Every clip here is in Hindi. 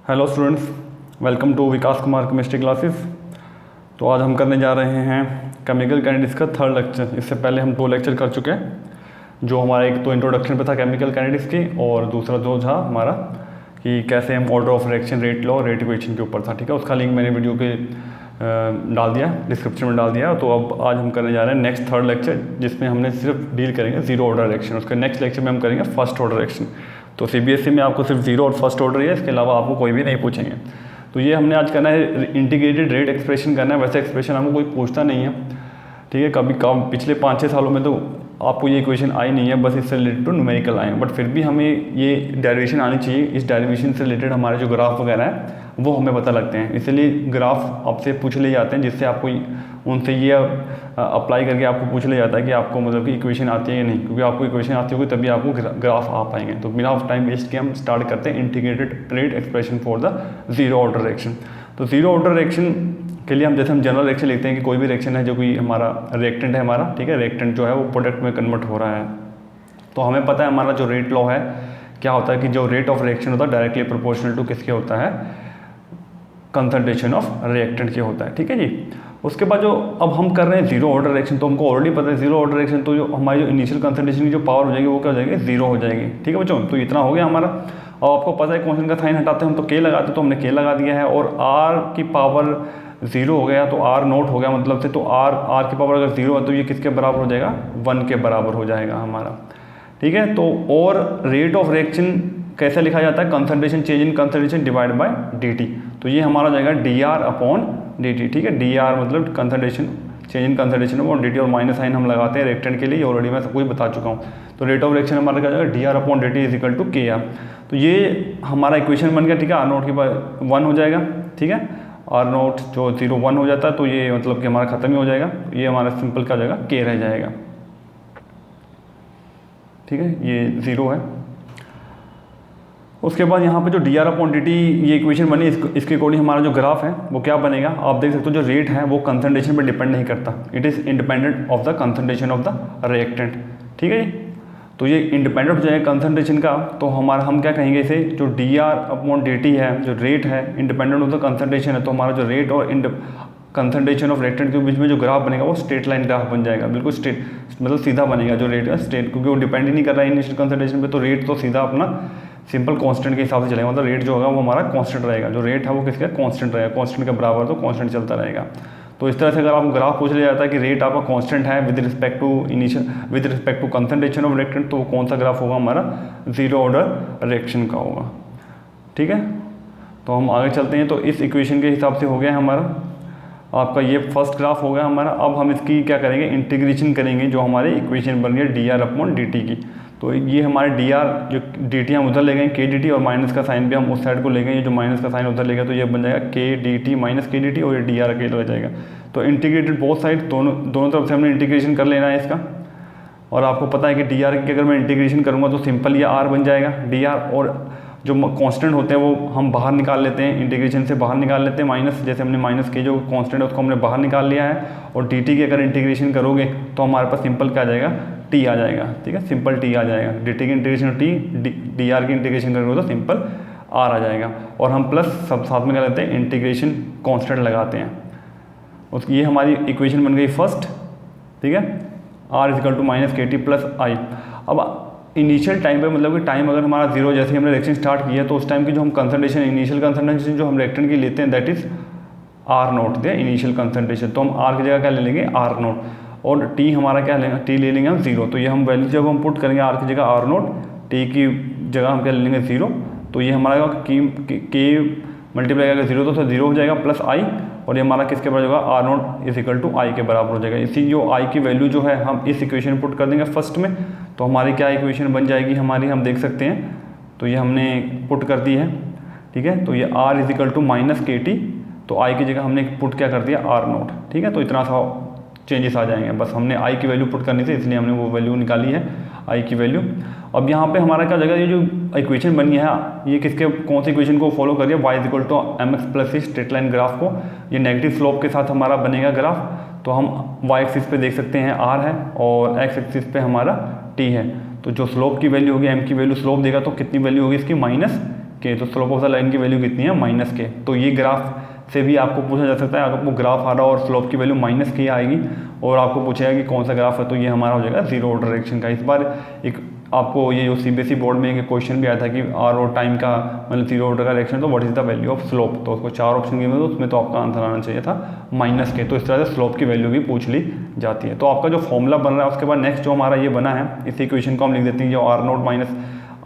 Hello students, welcome to Vikas Kumar chemistry classes. तो आज हम करने जा रहे हैं केमिकल काइनेटिक्स का थर्ड लेक्चर। इससे पहले हम 2 लेक्चर कर चुके हैं, जो हमारा एक तो इंट्रोडक्शन पे था केमिकल काइनेटिक्स की, और दूसरा जो था हमारा कि कैसे हम order of reaction, rate law, rate equation के ऊपर था। ठीक है, उसका लिंक मैंने वीडियो के डाल दिया, डिस्क्रिप्शन में डाल दिया। तो अब आज हम करने जा रहे हैं नेक्स्ट थर्ड लेक्चर, जिसमें हमने सिर्फ डील करेंगे जीरो ऑर्डर रिएक्शन। उसके नेक्स्ट लेक्चर में हम करेंगे फर्स्ट ऑर्डर रिएक्शन। तो सीबीएसई में आपको सिर्फ जीरो और फर्स्ट ऑर्डर ही है, इसके अलावा आपको कोई भी नहीं पूछेंगे। तो ये हमने आज करना है, इंटीग्रेटेड रेट एक्सप्रेशन करना है। वैसे एक्सप्रेशन हमको कोई पूछता नहीं है, ठीक है। कभी पिछले 5-6 सालों में तो आपको ये इक्वेशन आई नहीं है, बस इससे रिलेटेड टू न्यूमेरिकल आए, बट फिर भी हमें ये डेरिवेशन आनी चाहिए। इस डेरिवेशन से रिलेटेड हमारे जो ग्राफ वगैरह है वो हमें पता लगते हैं, इसलिए ग्राफ आपसे पूछ ले जाते हैं, जिससे आपको उनसे ये अप्लाई करके आपको पूछ ले जाता है कि आपको मतलब कि इक्वेशन आती है या नहीं, क्योंकि आपको इक्वेशन आती होगी तभी आपको ग्राफ आ पाएंगे। तो बिना टाइम वेस्ट के हम स्टार्ट करते हैं integrated rate expression for the zero order reaction. तो जीरो ऑर्डर रिएक्शन के लिए हम जैसे हम जनरल रिएक्शन लिखते हैं कि कोई भी रिएक्शन है जो कोई हमारा रिएक्टेंट है हमारा, ठीक है, रिएक्टेंट जो है वो प्रोडक्ट में कन्वर्ट हो रहा है। तो हमें पता है हमारा जो रेट लॉ है क्या होता है कि जो रेट ऑफ रिएक्शन होता है डायरेक्टली प्रोपोर्शनल टू किसके होता है, कंसंट्रेशन ऑफ रिएक्टेंट के होता है, ठीक है जी। उसके बाद जो अब हम कर रहे हैं जीरो ऑर्डर रिएक्शन, तो हमको ऑलरेडी पता है जीरो ऑर्डर रिएक्शन तो जो हमारी जो इनिशियल कंसंट्रेशन की जो पावर हो जाएगी वो क्या हो जाएगी, जीरो हो जाएगी, ठीक है बच्चों। तो इतना हो गया हमारा। और आपको पता है क्वेश्चन का साइन हटाते हैं हम तो के लगाते हैं, तो हमने के लगा दिया है। और आर की पावर जीरो हो गया तो आर नोट हो गया मतलब से, तो आर की पावर अगर जीरो है तो ये किसके बराबर हो जाएगा, 1 के बराबर हो जाएगा हमारा, ठीक है। तो और रेट ऑफ रिएक्शन कैसे लिखा जाता है, concentration change in concentration divide by dt। तो ये हमारा जाएगा dr अपॉन dt, ठीक है। dr मतलब concentration change in concentration upon dt, और माइनस साइन हम लगाते हैं रिएक्टेंट के लिए, ऑलरेडी मैं सब कुछ बता चुका हूँ। तो रेट ऑफ रिएक्शन हमारा क्या जाएगा, dr upon dt is equal to kr। तो ये हमारा इक्वेशन बन गया, ठीक है। आर नोट के बाद 1 हो जाएगा, ठीक है। आर नोट जो 0 1 हो जाता है तो ये मतलब कि हमारा खत्म ही हो जाएगा, ये हमारा सिंपल क्या हो जाएगा, k रह जाएगा, ठीक है। ये 0 है। उसके बाद यहाँ पे जो dr अपॉन dt ये इक्वेशन बनी, इसके अकॉर्डिंग हमारा जो ग्राफ है वो क्या बनेगा, आप देख सकते हो जो रेट है वो कंसंट्रेशन पे डिपेंड नहीं करता, it is independent of the concentration of the reactant, ठीक है। तो ये इंडिपेंडेंट हो जाएगा कंसंट्रेशन का, तो हमारा हम क्या कहेंगे इसे, जो dr अपॉन dt है, जो रेट है इंडिपेंडेंट ऑफ द कंसंट्रेशन है, तो हमारा जो रेट और कंसंट्रेशन ऑफ रिएक्टेंट के बीच में जो ग्राफ बनेगा वो स्ट्रेट लाइन ग्राफ बन जाएगा, बिल्कुल स्ट्रेट मतलब सीधा बनेगा। जो रेट है स्ट्रेट, क्योंकि वो डिपेंड ही नहीं कर रहा है इनिशियल कंसंट्रेशन पे, तो रेट तो सीधा अपना सिंपल कांस्टेंट के हिसाब से चलेगा, मतलब रेट जो होगा वो हमारा कांस्टेंट रहेगा। जो रेट है वो किसका कांस्टेंट रहेगा, कांस्टेंट के बराबर, तो कांस्टेंट चलता रहेगा। तो इस तरह से अगर आपको ग्राफ पूछ लिया जाता है कि रेट आपका कांस्टेंट है with respect to initial with respect to concentration of reactant, तो वो कौन सा ग्राफ होगा, हमारा जीरो ऑर्डर रिएक्शन का होगा, ठीक है। तो हम आगे चलते हैं। तो इस इक्वेशन के हिसाब से हो गया हमारा आपका ये फर्स्ट ग्राफ हो गया हमारा। अब हम इसकी क्या करेंगे, इंटीग्रेशन करेंगे, जो हमारी इक्वेशन बन गई dr अपॉन dt की। तो ये हमारे dr जो dt हम उधर ले गए के dt, और माइनस का साइन भी हम उस साइड को ले गए, ये जो माइनस का साइन उधर ले गए, तो ये बन जाएगा के dt माइनस के dt, और ये dr अकेला रह जाएगा। तो इंटीग्रेटेड बोथ साइड, दोनों तरफ से हमने इंटीग्रेशन कर लेना है इसका। और आपको पता है कि dr की अगर मैं इंटीग्रेशन करूँगा तो सिंपल ये r बन जाएगा dr, और जो कांस्टेंट होते हैं वो हम बाहर निकाल लेते हैं, इंटीग्रेशन से बाहर निकाल लेते हैं माइनस, जैसे हमने माइनस के जो कांस्टेंट है उसको हमने बाहर निकाल लिया है। और dt की अगर इंटीग्रेशन करोगे तो हमारे पास सिंपल क्या आ जाएगा, t आ जाएगा, ठीक है, सिंपल t आ जाएगा। dt की इंटीग्रेशन t, dr की इंटीग्रेशन करोगे तो सिंपल r आ जाएगा। और हम प्लस सब साथ में क्या लेते हैं, इंटीग्रेशन कॉन्स्टेंट लगाते हैं। उसकी ये हमारी इक्वेशन बन गई फर्स्ट, ठीक है। r is equal to minus K T plus आई। अब इनिशियल टाइम पे मतलब कि टाइम अगर हमारा जीरो, जैसे हमने रिएक्शन स्टार्ट किया तो उस टाइम की जो हम कंसंट्रेशन, इनिशियल कंसंट्रेशन जो हम रिएक्टेंट की लेते हैं that is R naught, the initial concentration. तो हम आर की जगह क्या ले लेंगे, आर नोट, और टी हमारा क्या लेंगे, टी ले लेंगे हम जीरो। तो ये हम वैल्यू जब हम पुट करेंगे आर की जगह आर नोट, टी की जगह हम क्या ले लेंगे जीरो, तो ये हमारा के मल्टीप्लाई करके जीरो तो जीरो हो जाएगा प्लस आई, और ये हमारा किसके बराबर होगा, R not is equal to I के बराबर हो जाएगा। इसी जो आई की वैल्यू जो है हम इस इक्वेशन पुट कर देंगे फर्स्ट में, तो हमारी क्या इक्वेशन बन जाएगी हमारी, हम देख सकते हैं। तो ये हमने पुट कर दी है, ठीक है। तो ये r is equal to minus K T, तो i की जगह हमने पुट क्या कर दिया, आर नोट, ठीक है। तो इतना सा चेंजेस आ जाएंगे, बस हमने i की वैल्यू पुट करनी थी इसलिए हमने वो वैल्यू निकाली है, i की वैल्यू। अब यहाँ पे हमारा क्या हो जाएगा, ये जो इक्वेशन बनी है ये किसके, कौन सी इक्वेशन को फॉलो करिए, y is equal to M X plus straight line graph को, ये नेगेटिव स्लोप के साथ हमारा बनेगा ग्राफ। तो हम y एक्सिस पे देख सकते हैं r है, और x एक्सिस पे हमारा t है। तो जो स्लोप की वैल्यू होगी, m की वैल्यू स्लोप देगा तो कितनी वैल्यू होगी इसकी, माइनस के, तो स्लोप ऑफ द लाइन की वैल्यू कितनी है माइनस के। तो ये ग्राफ से भी आपको पूछा जा सकता है, अगर आपको ग्राफ आ रहा और स्लोप की वैल्यू माइनस की आएगी और आपको पूछेगा कि कौन सा ग्राफ है, तो ये हमारा हो जाएगा जीरो ऑर्डर रिएक्शन का। इस बार एक आपको ये जो सीबीएसई बोर्ड में एक क्वेश्चन भी आया था कि आर और टाइम का मतलब जीरो ऑर्डर का रिएक्शन, तो what is the value of slope, तो उसको 4 ऑप्शन गिवन, तो उसमें तो आपका आंसर आना चाहिए था माइनस के। तो इस तरह से स्लोप की वैल्यू भी पूछ ली जाती है। तो आपका जो फॉर्मूला बन रहा है उसके बाद नेक्स्ट जो हमारा ये बना है, इस इक्वेशन को हम लिख देते हैं जो आर नोट माइनस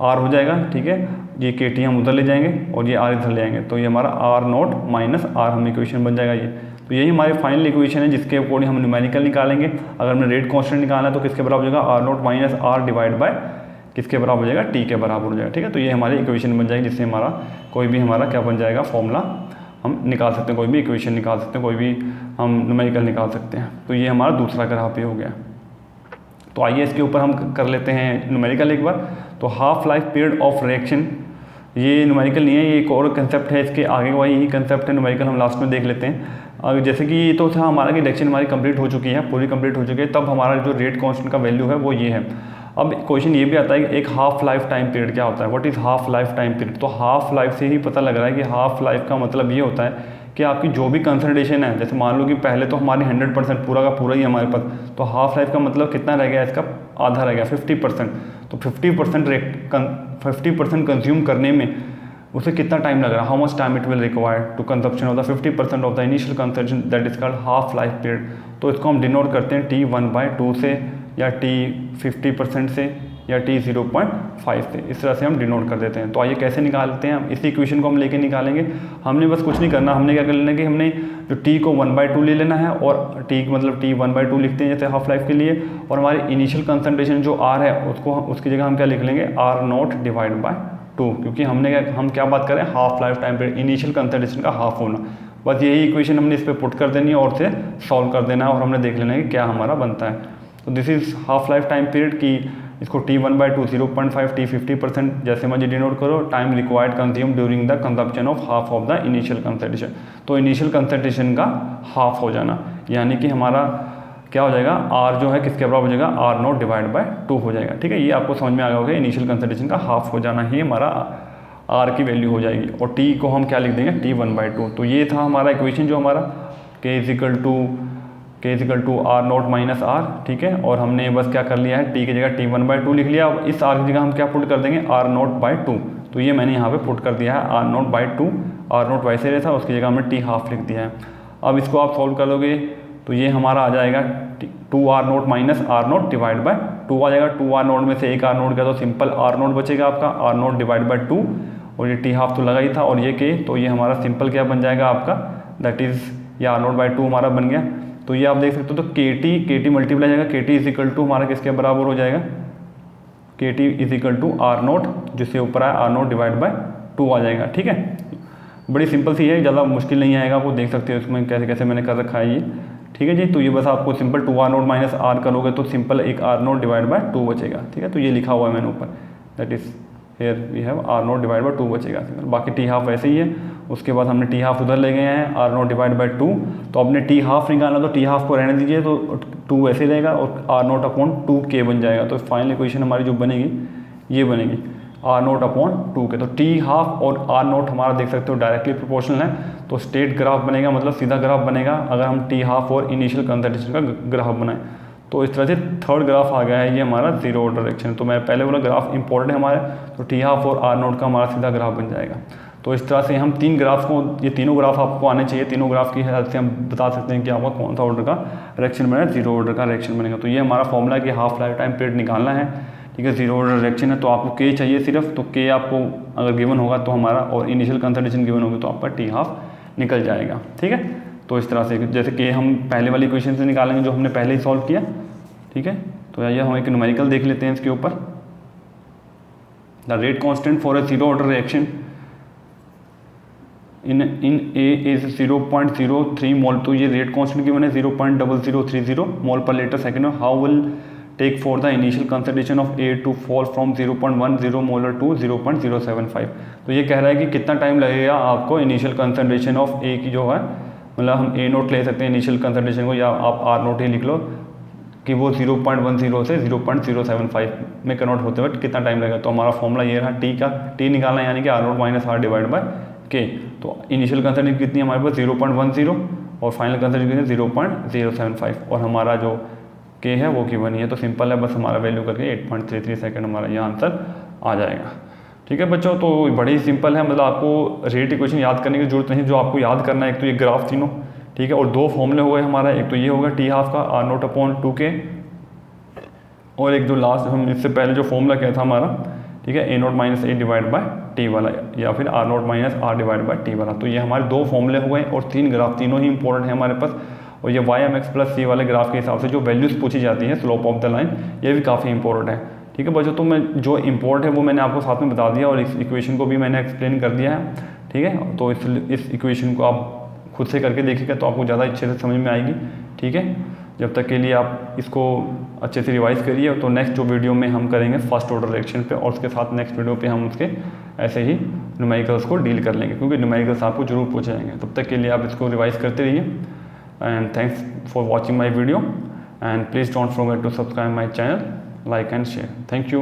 आर हो जाएगा, ठीक है। ये के टी हम उधर ले जाएंगे और ये आर इधर ले जाएंगे, तो ये हमारा आर नोट माइनस आर हम इक्वेशन बन जाएगा ये। तो यही हमारी फाइनल इक्वेशन है जिसके अकॉर्डिंग हम न्यूमेरिकल निकालेंगे। अगर हमने रेट कांस्टेंट निकालना है तो किसके बराबर हो जाएगा, R naught minus R divide by किसके बराबर हो जाएगा, टी के बराबर हो जाएगा, ठीक है। तो ये हमारी इक्वेशन बन जाएगी जिससे हमारा कोई भी हमारा क्या बन जाएगा, फॉर्मूला हम निकाल सकते हैं, कोई भी इक्वेशन निकाल सकते हैं, कोई भी हम न्यूमेरिकल निकाल सकते हैं। तो ये हमारा दूसरा ग्राफ ही हो गया। तो आइए इसके ऊपर हम कर लेते हैं न्यूमेरिकल एक बार। तो half life period of reaction, ये न्यूमेरिकल नहीं है, ये एक और कंसेप्ट है, इसके आगे का यही कंसेप्ट है, न्यूमेरिकल हम लास्ट में देख लेते हैं। अगर जैसे कि ये तो था हमारा कि रिएक्शन हमारी कंप्लीट हो चुकी है, पूरी कंप्लीट हो चुकी है, तब हमारा जो रेट कांस्टेंट का वैल्यू है वो ये है। अब क्वेश्चन ये भी आता है कि एक हाफ लाइफ टाइम पीरियड क्या होता है, what is half life time period. तो हाफ लाइफ से ही पता लग रहा है कि हाफ लाइफ का मतलब ये होता है कि आपकी जो भी कंसंट्रेशन है, जैसे मान लो कि पहले तो हमारी 100% पूरा का पूरा ही हमारे पास, तो हाफ लाइफ का मतलब कितना रह गया, इसका आधा रह गया 50%। तो 50% कंज्यूम करने में उसे कितना टाइम लग रहा है, how much time it will require to consumption of the 50% of the initial consumption, that is called half life period. तो इसको हम डिनोट करते हैं T1/2 से, या T 50% से, या T 0.5 से, इस तरह से हम डिनोट कर देते हैं। तो आइए कैसे निकालते हैं, इसी इक्वेशन को हम लेके निकालेंगे। हमने बस कुछ नहीं करना, हमने क्या कर लेना कि हमने जो T को 1/2 ले लेना है, और T मतलब T 1/2 लिखते हैं जैसे हाफ लाइफ के लिए, और हमारी इनिशियल कंसंट्रेशन जो R है उसको उसकी जगह हम क्या लिख लेंगे, R नॉट डिवाइड बाय 2, क्योंकि हम क्या बात करें, half life time period, initial concentration का हाफ होना। बस यही इक्वेशन हमने इस पर पुट कर देनी है और से सॉल्व कर देना है, और हमने देख लेना है कि क्या हमारा बनता है। तो this is half life time period की, इसको T1/2 0.5 T 50% जैसे मर्जी डिनोट करो, time required consume during the consumption of half of the initial concentration. तो इनिशियल कंसंट्रेशन का हाफ हो जाना, यानी कि हमारा क्या हो जाएगा, R जो है किसके बराबर हो जाएगा, R नॉट डिवाइड बाय 2 हो जाएगा, ठीक है। ये आपको समझ में आ गया होगा, इनिशियल कंसंट्रेशन का हाफ हो जाना ही हमारा R की वैल्यू हो जाएगी, और T को हम क्या लिख देंगे, T1/2। तो ये था हमारा इक्वेशन जो हमारा K is equal to R naught minus R, ठीक है। और हमने बस क्या कर लिया है, T की जगह T1/2 लिख लिया। अब इस R की जगह हम क्या पुट कर देंगे, R नॉट बाई 2। तो ये मैंने यहाँ पे पुट कर दिया है R not by 2, R not वैसे रहता है, उसकी जगह हमने T हाफ लिख दिया है। अब इसको आप सॉल्व कर लोगे तो ये हमारा आ जाएगा 2R note minus R naught divide by 2 आ जाएगा। 2R नोट में से एक R नोट गया तो सिंपल R नोट बचेगा आपका, R नोट डिवाइड बाय 2, और ये T हाफ तो लगा ही था, और ये K, तो ये हमारा सिंपल क्या बन जाएगा आपका, दैट इज़ ये R नोट बाई 2 हमारा बन गया। तो ये आप देख सकते हो, तो KT मल्टीप्लाई जाएगा, KT इज इक्वल टू हमारा किसके बराबर हो जाएगा, KT is equal to R naught, जिससे ऊपर आया R नोट डिवाइड बाय 2 आ जाएगा, ठीक है। बड़ी सिंपल सी है, ज़्यादा मुश्किल नहीं आएगा, आपको देख सकते हो इसमें कैसे कैसे मैंने कर रखा है ये, ठीक है जी। तो ये बस आपको simple 2R note minus R करोगे तो सिंपल एक R नोट डिवाइड बाय 2 बचेगा, ठीक है। तो ये लिखा हुआ है मैंने ऊपर, that is here we have R naught divide by 2 बचेगा, बाकी T हाफ वैसे ही है। उसके बाद हमने T हाफ उधर ले गए हैं, R नोट डिवाइड बाय 2, तो अपने T हाफ निकालना, तो T हाफ को रहने दीजिए, तो 2 वैसे रहेगा, और R नोट अपॉन 2K बन जाएगा। तो फाइनल इक्वेशन हमारी जो बनेगी ये बनेगी R नोट अपॉन 2K। तो T हाफ और R नोट हमारा देख सकते हो डायरेक्टली प्रोपोर्शनल है, तो स्ट्रेट ग्राफ बनेगा, मतलब सीधा ग्राफ बनेगा अगर हम T हाफ और इनिशियल कंसंट्रेशन का ग्राफ बनाएं। तो इस तरह से थर्ड ग्राफ आ गया है ये हमारा जीरो ऑर्डर रिएक्शन। तो मैं पहले बोला ग्राफ इंपॉर्टेंट है हमारे, तो T हाफ और R नोट का हमारा सीधा ग्राफ बन जाएगा। तो इस तरह से हम 3 ग्राफ को, ये तीनों ग्राफ आपको आने चाहिए, तीनों ग्राफ की हेल्प से हम बता सकते हैं कि आपका कौन सा ऑर्डर का रिएक्शन बनेगा, जीरो ऑर्डर का रिएक्शन बनेगा। तो ये हमारा फॉर्मूला है कि हाफ लाइफ टाइम पीरियड निकालना है, ठीक है। जीरो ऑर्डर रिएक्शन है तो आपको K चाहिए सिर्फ, तो K आपको अगर गिवन होगा तो हमारा, और इनिशियल कंसंट्रेशन गिवन होगी तो आपका T हाफ निकल जाएगा, ठीक है। तो इस तरह से जैसे K हम पहले वाली इक्वेशन से निकालेंगे जो हमने पहले ही सॉल्व किया, ठीक है। तो आइए हम एक न्यूमेरिकल देख लेते हैं इसके ऊपर। The rate constant for a zero order reaction in A is 0.03 mole. तो ये रेट कांस्टेंट गिवन है 0.0030 मोल पर litre second. How will take for the initial concentration of A to fall from 0.10 molar to 0.075। तो ये कह रहा है कि कितना टाइम लगेगा आपको इनिशियल कंसंट्रेशन ऑफ A की जो है, मतलब हम A नोट ले सकते हैं इनिशियल कंसंट्रेशन को, या आप R नोट ही लिख लो, कि वो 0.10 से 0.075 में कन्वर्ट होते वक्त कितना टाइम लगेगा। तो हमारा फॉर्मूला ये रहा टी निकालना है, यानी कि R0 minus R divide by के। तो इनिशियल कंसर्टेंट कितनी है हमारे पास 0.10 और फाइनल कंसर्टेंट कितनी 0.075 और हमारा जो के है वो गिवन ही है। तो सिंपल है, बस हमारा वैल्यू करके 8.33 सेकंड हमारा ये आंसर आ जाएगा। ठीक है बच्चों, तो बड़ी सिंपल है, मतलब आपको रेट इक्वेशन याद करने की जरूरत नहीं। जो आपको याद करना है एक तो ये ग्राफ तीनों, ठीक है, और दो फॉर्मूले हो गए हमारा, एक तो ये होगा टी हाफ का R0/2K और एक जो लास्ट हम इससे पहले जो फॉर्मूला किया था हमारा, ठीक है, A0 minus A divide by T वाला या फिर R0 minus R divide by T वाला। तो ये हमारे दो फॉर्मूले हो गए और तीन ग्राफ, तीनों ही इंपॉर्टेंट है हमारे पास। और ये YMX प्लस C वाले ग्राफ के हिसाब से जो वैल्यूज़ पूछी जाती हैं स्लोप ऑफ द लाइन, ये भी काफ़ी इंपॉर्टेंट है। ठीक है बच्चों, तो मैं जो इम्पोर्टेंट है वो मैंने आपको साथ में बता दिया और इस इक्वेशन को भी मैंने एक्सप्लेन कर दिया है। ठीक है, तो इस इक्वेशन को आप खुद से करके देखिएगा तो आपको ज़्यादा अच्छे से समझ में आएगी। ठीक है, जब तक के लिए आप इसको अच्छे से रिवाइज करिए। तो नेक्स्ट जो वीडियो में हम करेंगे फर्स्ट ऑर्डर रिएक्शन पे, और उसके साथ नेक्स्ट वीडियो पे हम उसके ऐसे ही न्यूमेरिकल्स को डील कर लेंगे, क्योंकि न्यूमेरिकल्स आपको जरूर पूछे जाएंगे। तब तक के लिए आप इसको रिवाइज करते रहिए। And thanks for watching my video and please don't forget to subscribe my channel, like and share. Thank you.